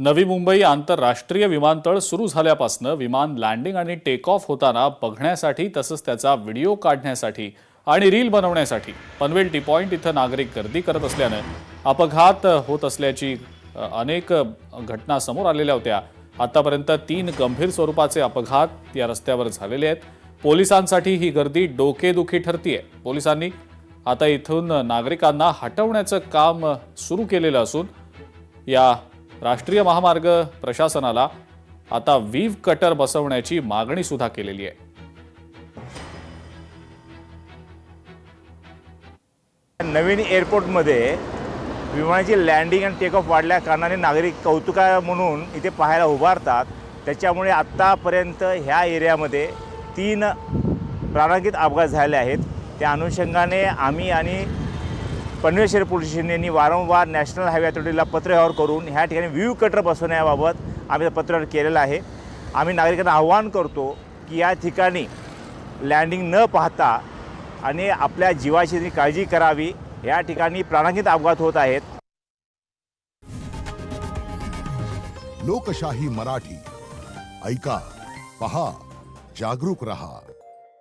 नवी मुंबई आंतरराष्ट्रीय विमानतळ सुरू झाल्यापासून विमान लँडिंग आणि टेक ऑफ होताना बघण्यासाठी तसंच त्याचा व्हिडिओ काढण्यासाठी आणि रील बनवण्यासाठी पनवेल टी पॉइंट इथं नागरिक गर्दी करत असल्याने अपघात होत असल्याची अनेक घटना समोर आलेल्या होत्या। आतापर्यंत 3 गंभीर स्वरूपाचे अपघात या रस्त्यावर झालेले आहेत। पोलिसांसाठी ही गर्दी डोकेदुखी ठरतीये। पोलिसांनी आता इथून नागरिकांना हटवण्याचं काम सुरू केलेलं असून या राष्ट्रीय महामार्ग प्रशासनाला आता वीव कटर बसवण्याची मागणी सुद्धा केलेली आहे। नवीन एअरपोर्टमध्ये विमानाची लँडिंग आणि टेक ऑफ वाढल्या कारणाने नागरिक कौतुका म्हणून इथे पाहायला उभारतात। त्याच्यामुळे आत्तापर्यंत ह्या एरियामध्ये 3 प्राणघातक अपघात झाले आहेत। त्या अनुषंगाने आम्ही आणि पनवेल शहर पोलीस स्टेशनने वारंवार नॅशनल हायवे अथॉरिटीला पत्रव्यवहार करून ह्या ठिकाणी व्ह्यू कटर बसवण्याबाबत आम्ही पत्रव्यवहार केलेला आहे। आम्ही नागरिकांना आवाहन करतो की या ठिकाणी लँडिंग न पाहता आणि आपल्या जीवाची काळजी करावी। या ठिकाणी प्राणघातक अपघात होत आहेत। लोकशाही मराठी ऐका, पहा, जागरूक रहा।